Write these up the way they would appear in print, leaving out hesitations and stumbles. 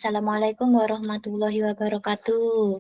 Assalamualaikum warahmatullahi wabarakatuh.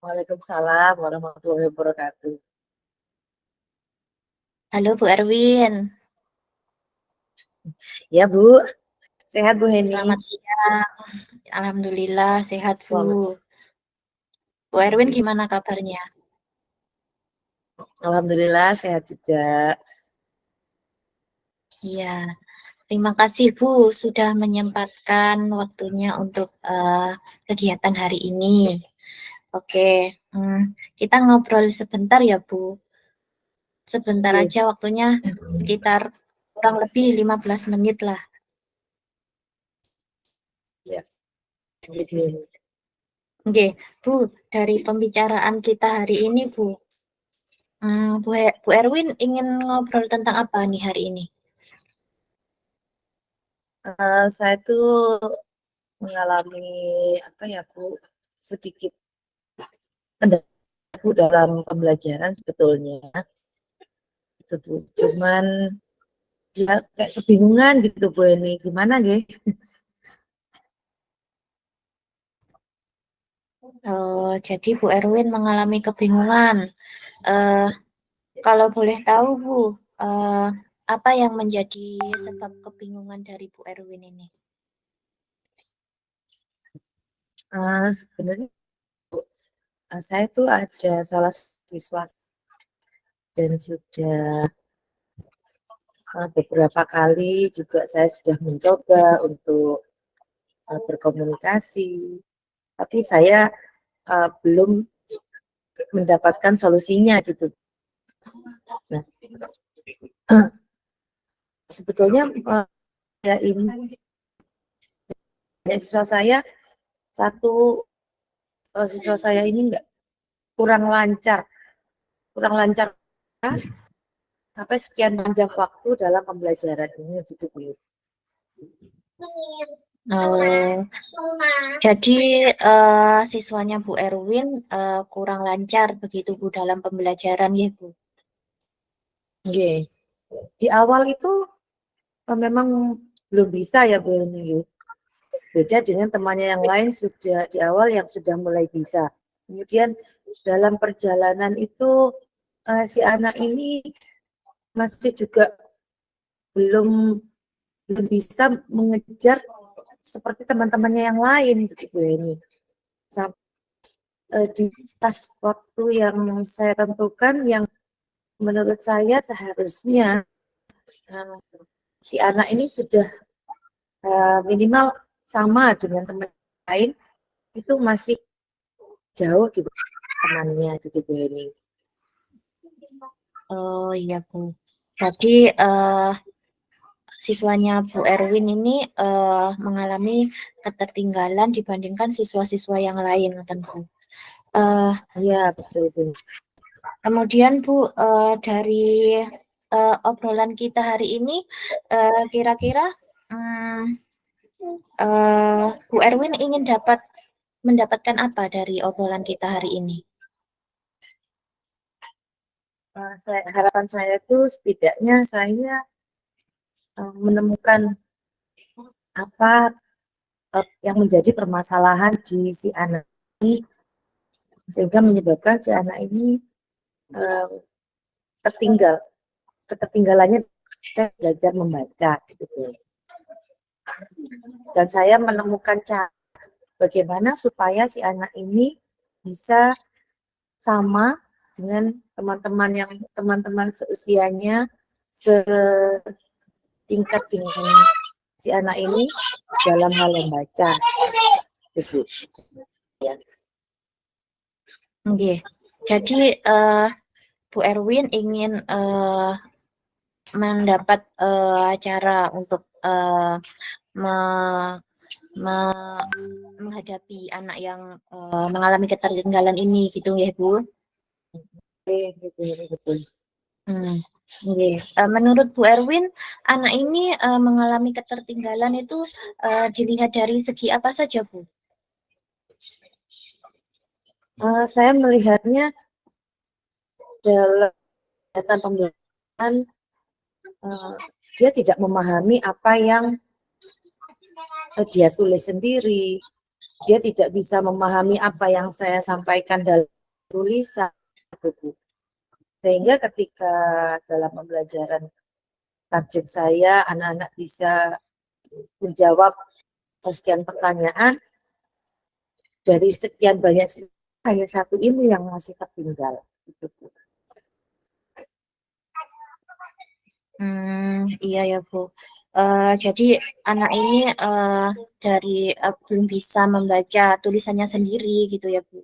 Waalaikumsalam warahmatullahi wabarakatuh. Halo Bu Erwin, Ya Bu, sehat Bu Heni. selamat siang. Alhamdulillah sehat Bu. Selamat. Bu Erwin gimana kabarnya? Alhamdulillah sehat juga. Iya, terima kasih Bu sudah menyempatkan waktunya untuk kegiatan hari ini. Oke, kita ngobrol sebentar ya Bu. Sebentar Oke. aja waktunya sekitar kurang lebih 15 menit lah. Ya. Oke. Oke, Bu, dari pembicaraan kita hari ini Bu, Bu Erwin ingin ngobrol tentang apa nih hari ini? Saya tuh mengalami apa ya Bu, sedikit kendala Bu dalam pembelajaran sebetulnya. Itu Bu. Cuman ya kayak kebingungan gitu Bu Heni. Gimana nggih? Jadi Bu Erwin mengalami kebingungan. Eh, Kalau boleh tahu Bu, eh, apa yang menjadi sebab kebingungan dari Bu Erwin ini? Sebenarnya saya tuh ada salah siswa dan sudah beberapa kali juga saya sudah mencoba untuk berkomunikasi, tapi saya belum mendapatkan solusinya gitu. Nah, sebetulnya ya ini siswa saya satu siswa saya ini enggak kurang lancar sampai sekian panjang waktu dalam pembelajaran ini gitu Bu. Eh, jadi siswanya Bu Erwin kurang lancar begitu Bu dalam pembelajaran ya Bu. Okay. Di awal itu memang belum bisa ya Bu ini. Beda dengan temannya yang lain sudah di awal yang sudah mulai bisa. Kemudian dalam perjalanan itu si anak ini masih juga belum belum bisa mengejar seperti teman-temannya yang lain gitu Bu ini. Sampai di pas waktu yang saya tentukan yang menurut saya seharusnya uh, si anak ini sudah minimal sama dengan teman lain itu masih jauh di temannya gitu Bu Heni. Oh iya Bu. Jadi siswanya Bu Erwin ini mengalami ketertinggalan dibandingkan siswa-siswa yang lain, Bu. Iya betul Bu. Kemudian Bu, dari obrolan kita hari ini, kira-kira Bu Erwin ingin mendapatkan apa dari obrolan kita hari ini? Harapan saya itu setidaknya saya menemukan apa yang menjadi permasalahan di si anak ini sehingga menyebabkan si anak ini uh, tertinggal ketertinggalannya belajar membaca gitu. Dan saya menemukan cara bagaimana supaya si anak ini bisa sama dengan teman-teman seusianya, setingkat dengan si anak ini dalam hal membaca. Gitu. Ya. Okay. Jadi Bu Erwin ingin mendapat cara untuk me, me, menghadapi anak yang mengalami ketertinggalan ini, gitu ya Bu? Gitu, betul. Okay. Menurut Bu Erwin, anak ini mengalami ketertinggalan itu dilihat dari segi apa saja, Bu? Saya melihatnya dalam kegiatan pembelajaran dia tidak memahami apa yang dia tulis sendiri, dia tidak bisa memahami apa yang saya sampaikan dalam tulisan, sehingga ketika dalam pembelajaran target saya anak-anak bisa menjawab sekian pertanyaan, dari sekian banyak hanya satu ini yang masih tertinggal. Iya ya Bu. Jadi anak ini belum bisa membaca tulisannya sendiri gitu ya Bu.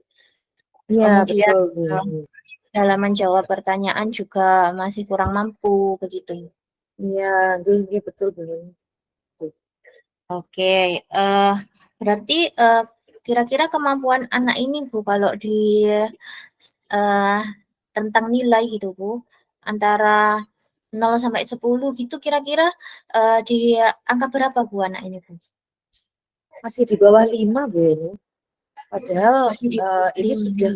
Iya, Kemudian betul Bu. dalam menjawab pertanyaan juga masih kurang mampu begitu. Iya, ini betul Bu. Oke, berarti kira-kira kemampuan anak ini Bu kalau di tentang nilai gitu Bu, antara 0 sampai 10 gitu kira-kira di angka berapa Bu anak ini Bu? Masih di bawah 5 Bu ini. Padahal Masih di ini 5. sudah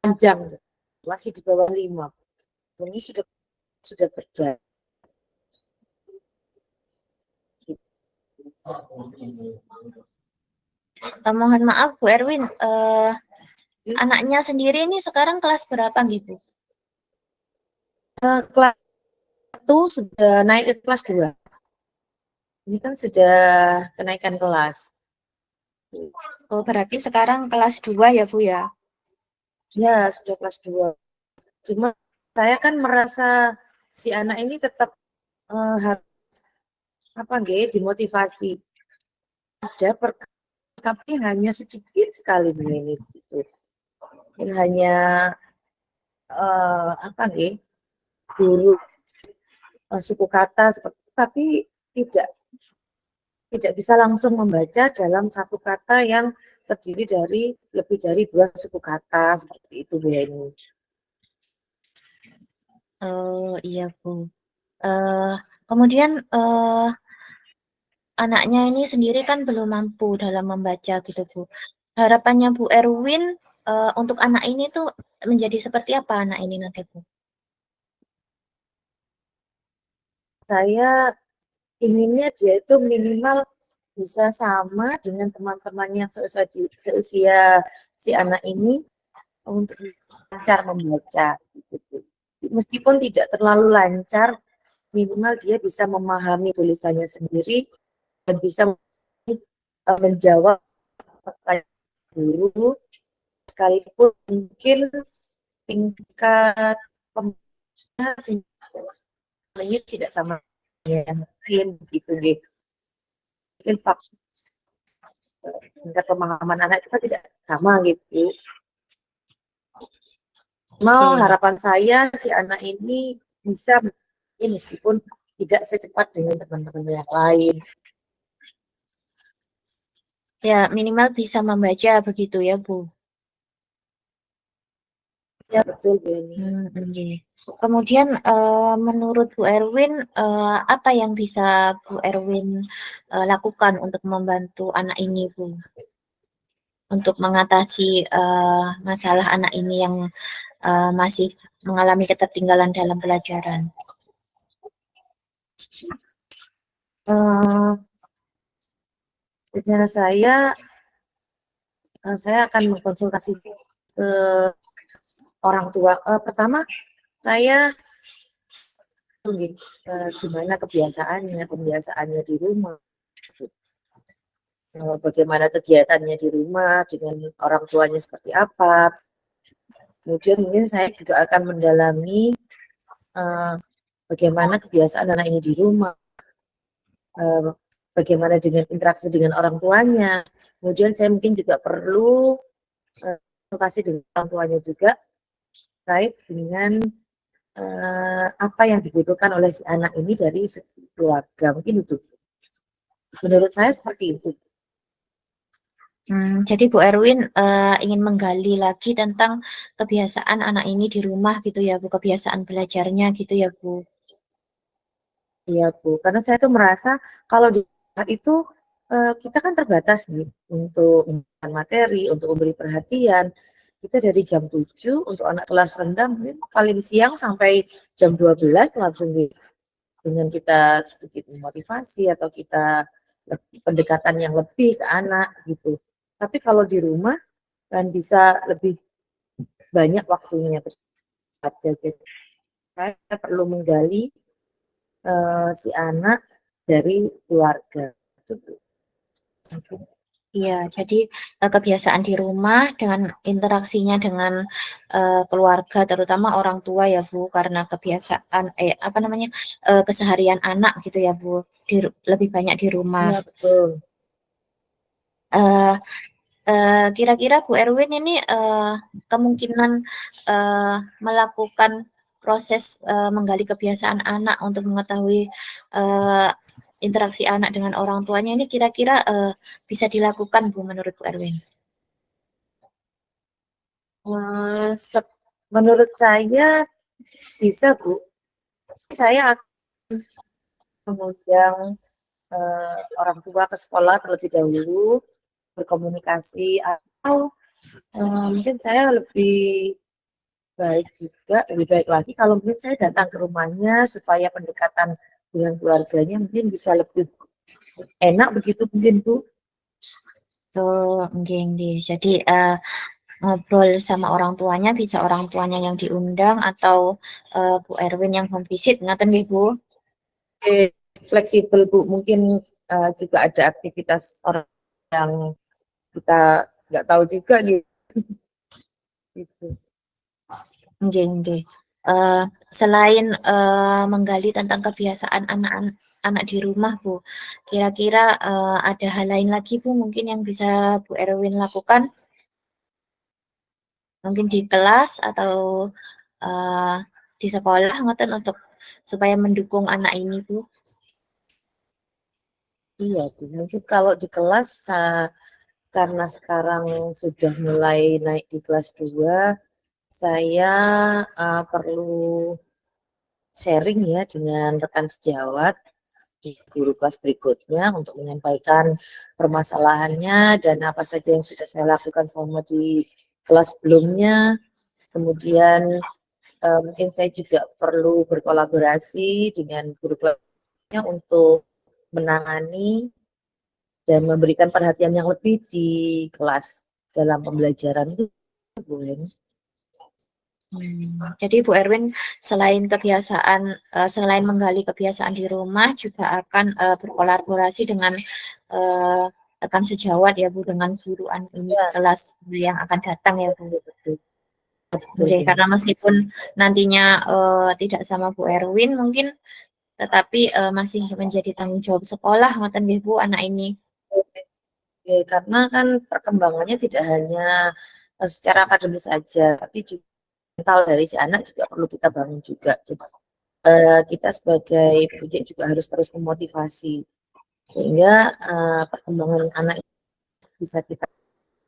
panjang, masih di bawah 5. Ini sudah berjalan. Mohon maaf Bu Erwin, anaknya sendiri ini sekarang kelas berapa gitu? Kelas 1 sudah naik ke kelas 2. Ini kan sudah kenaikan kelas. Oh, berarti sekarang kelas 2 ya Bu ya? Ya, sudah kelas 2. Cuma saya kan merasa si anak ini tetap harus dimotivasi. Ada tapi hanya sedikit sekali ini gitu. Ini hanya guru suku kata seperti itu, tapi tidak bisa langsung membaca dalam satu kata yang terdiri dari lebih dari 2 suku kata seperti itu Bu Heni. Oh iya Bu. Kemudian anaknya ini sendiri kan belum mampu dalam membaca gitu Bu. Harapannya Bu Erwin untuk anak ini tuh menjadi seperti apa anak ini nanti Bu? Saya inginnya dia itu minimal bisa sama dengan teman-teman yang seusia si anak ini untuk lancar membaca. Gitu. Meskipun tidak terlalu lancar, minimal dia bisa memahami tulisannya sendiri dan bisa menjawab pertanyaan guru, sekalipun mungkin tingkat pemahamannya tidak sama yang lain gitu deh. Mungkin tingkat pemahaman anak kita tidak sama gitu. Harapan saya si anak ini bisa meskipun tidak secepat dengan teman-teman yang lain. Ya minimal bisa membaca begitu ya Bu. Ya betul Benny. Okay. Kemudian menurut Bu Erwin apa yang bisa Bu Erwin lakukan untuk membantu anak ini Bu? Untuk mengatasi masalah anak ini yang masih mengalami ketertinggalan dalam pelajaran. Rencana saya akan mengkonsultasi ke orang tua. Pertama, saya gimana kebiasaannya di rumah, bagaimana kegiatannya di rumah dengan orang tuanya seperti apa. Kemudian mungkin saya juga akan mendalami bagaimana kebiasaan anak ini di rumah, bagaimana dengan interaksi dengan orang tuanya. Kemudian saya mungkin juga perlu konsultasi dengan orang tuanya juga terkait dengan apa yang dibutuhkan oleh si anak ini dari segi keluarga. Mungkin itu. Menurut saya seperti itu. Jadi Bu Erwin ingin menggali lagi tentang kebiasaan anak ini di rumah gitu ya Bu, kebiasaan belajarnya gitu ya Bu. Iya Bu, karena saya tuh merasa kalau di saat itu kita kan terbatas nih untuk memberikan materi, untuk memberi perhatian. Kita dari jam 7 untuk anak kelas rendah mungkin paling siang sampai jam 12 langsung dengan kita sedikit memotivasi atau kita pendekatan yang lebih ke anak gitu. Tapi kalau di rumah kan bisa lebih banyak waktunya bersama. Jadi saya perlu menggali si anak dari keluarga. Iya, jadi kebiasaan di rumah dengan interaksinya dengan keluarga, terutama orang tua ya Bu, karena kebiasaan apa namanya keseharian anak gitu ya Bu, lebih banyak di rumah. Iya betul. Eh, Kira-kira Bu Erwin ini kemungkinan melakukan proses menggali kebiasaan anak untuk mengetahui eh, interaksi anak dengan orang tuanya ini kira-kira bisa dilakukan Bu menurut Bu Erwin? Menurut saya bisa Bu. Saya akan mengundang orang tua ke sekolah terlebih dahulu berkomunikasi atau mungkin saya lebih baik juga lebih baik lagi kalau mungkin saya datang ke rumahnya supaya pendekatan dengan keluarganya mungkin bisa lebih enak begitu mungkin Bu. Tuh, nggih. Jadi ngobrol sama orang tuanya bisa orang tuanya yang diundang atau Bu Erwin yang home visit, ngaten nggih Bu? Fleksibel Bu, mungkin juga ada aktivitas orang yang kita nggak tahu juga gitu. Nggih. Selain menggali tentang kebiasaan anak di rumah Bu, kira-kira ada hal lain lagi Bu mungkin yang bisa Bu Erwin lakukan? Mungkin di kelas atau uh, di sekolah ngoten untuk supaya mendukung anak ini Bu. Iya Bu, mungkin kalau di kelas karena sekarang sudah mulai naik di kelas 2, saya perlu sharing ya dengan rekan sejawat di guru kelas berikutnya untuk menyampaikan permasalahannya dan apa saja yang sudah saya lakukan selama di kelas sebelumnya. Kemudian mungkin saya juga perlu berkolaborasi dengan guru kelasnya untuk menangani dan memberikan perhatian yang lebih di kelas dalam pembelajaran itu, Bu. Jadi Bu Erwin selain menggali kebiasaan di rumah juga akan berkolaborasi dengan uh, rekan sejawat ya Bu dengan guru ini Ya, kelas yang akan datang ya Bu. betul, betul, betul, Oke, benar. karena meskipun nantinya tidak sama Bu Erwin mungkin tetapi masih menjadi tanggung jawab sekolah ngoten nggih Bu anak ini. Oke, karena kan perkembangannya tidak hanya secara akademis saja, tapi juga mental dari si anak juga perlu kita bangun juga. Jadi kita sebagai pendidik juga harus terus memotivasi sehingga perkembangan anak bisa kita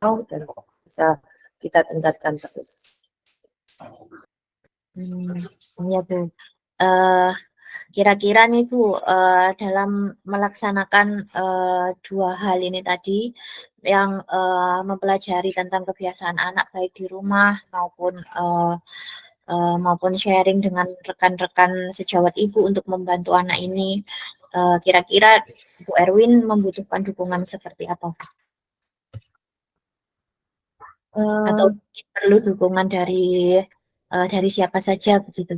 tahu dan bisa kita tingkatkan terus. Ya Bu. Eh, Kira-kira nih Bu, dalam melaksanakan dua hal ini tadi, yang mempelajari tentang kebiasaan anak baik di rumah maupun sharing dengan rekan-rekan sejawat Ibu untuk membantu anak ini, kira-kira Bu Erwin membutuhkan dukungan seperti apa? Atau Eh, perlu dukungan dari siapa saja begitu?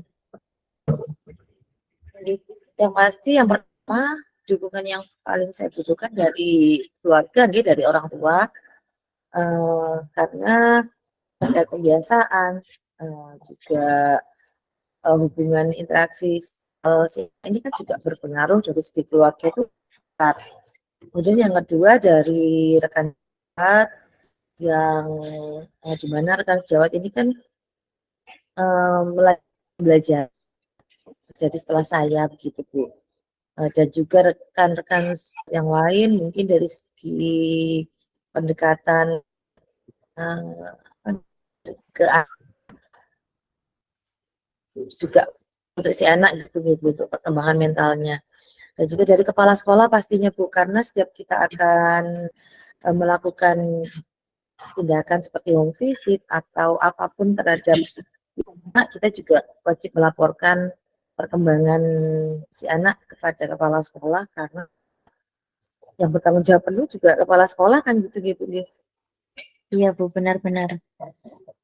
yang pasti yang pertama dukungan yang paling saya butuhkan dari keluarga, dari orang tua, karena ada kebiasaan juga hubungan interaksi ini kan juga berpengaruh dari segi keluarga itu besar. Kemudian yang kedua dari rekan sejawat yang di mana rekan sejawat ini kan belajar jadi setelah saya begitu Bu. Dan juga rekan-rekan yang lain mungkin dari segi pendekatan ke juga untuk si anak gitu untuk perkembangan mentalnya. Dan juga dari kepala sekolah pastinya Bu, karena setiap kita akan melakukan tindakan seperti home visit atau apapun terhadap anak, kita juga wajib melaporkan perkembangan si anak kepada kepala sekolah karena yang bertanggung jawab penuh juga kepala sekolah kan gitu-gitu nih. Iya Bu, benar-benar.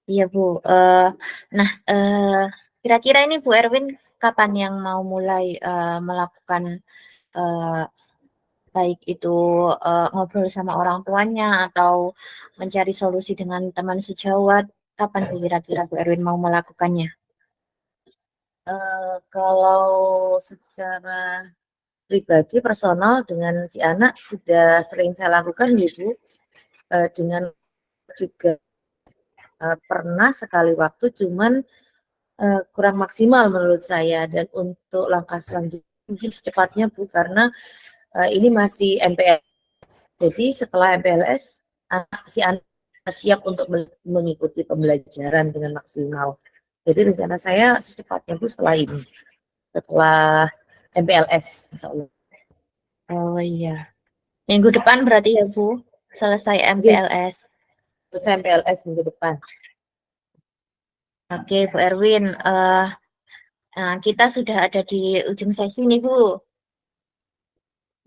Iya Bu. Nah, kira-kira ini Bu Erwin kapan yang mau mulai melakukan baik itu ngobrol sama orang tuanya atau mencari solusi dengan teman sejawat? Kapan Bu kira-kira Bu Erwin mau melakukannya? Kalau secara pribadi personal dengan si anak sudah sering saya lakukan gitu, dengan juga pernah sekali waktu, cuman kurang maksimal menurut saya. Dan untuk langkah selanjutnya mungkin secepatnya Bu, karena ini masih MPLS. Jadi setelah MPLS si anak siap untuk mengikuti pembelajaran dengan maksimal. Jadi rencana saya secepatnya Bu setelah ini, setelah MPLS, insya Allah. Oh iya. Minggu depan berarti ya Bu, selesai MPLS. Selesai MPLS minggu depan. Oke Bu Erwin, nah, kita sudah ada di ujung sesi nih Bu.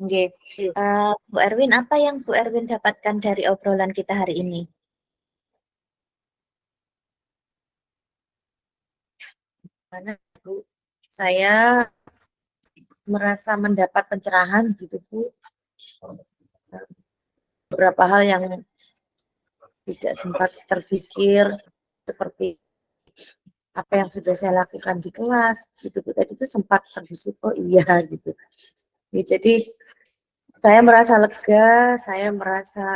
Oke. Bu Erwin, apa yang Bu Erwin dapatkan dari obrolan kita hari ini? Mana Bu, saya merasa mendapat pencerahan gitu Bu, beberapa hal yang tidak sempat terpikir, seperti apa yang sudah saya lakukan di kelas gitu, tadi itu sempat terbesit, oh iya gitu. Jadi saya merasa lega, saya merasa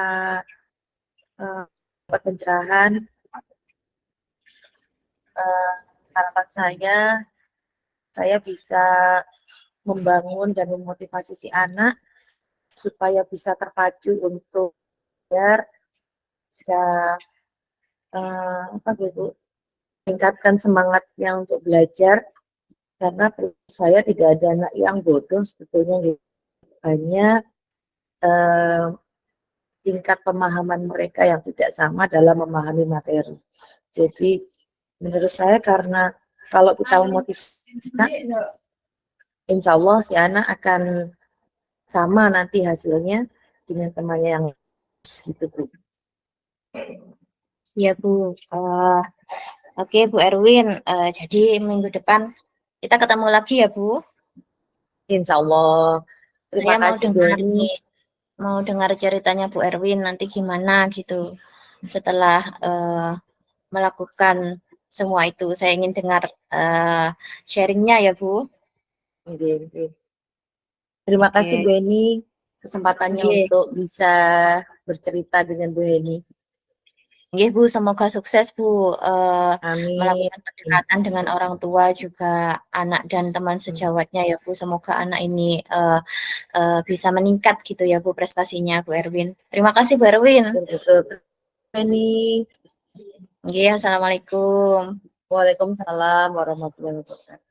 dapat pencerahan. Harapan saya bisa membangun dan memotivasi si anak supaya bisa terpacu untuk belajar, bisa apa gitu, tingkatkan semangatnya untuk belajar, karena saya tidak ada anak yang bodoh sebetulnya gitu. Hanya tingkat pemahaman mereka yang tidak sama dalam memahami materi. Jadi menurut saya, karena kalau kita memotivasi, insya Allah si anak akan sama nanti hasilnya dengan temannya yang gitu Bu. Ya Bu, oke Bu Erwin, jadi minggu depan kita ketemu lagi ya Bu. Insya Allah. Terima Saya kasih Beni. mau dengar ceritanya Bu Erwin nanti gimana gitu setelah melakukan semua itu. Saya ingin dengar sharingnya ya Bu. Terima kasih Oke. Beni, kesempatannya untuk bisa bercerita dengan Bu Heni. Nggih Bu, semoga sukses Bu Amin. melakukan pendekatan dengan orang tua juga anak dan teman sejawatnya ya Bu. Semoga anak ini bisa meningkat gitu ya Bu prestasinya Bu Erwin. Terima kasih Bu Erwin. Betul. Beni. Nggih, assalamualaikum. Waalaikumsalam warahmatullahi wabarakatuh.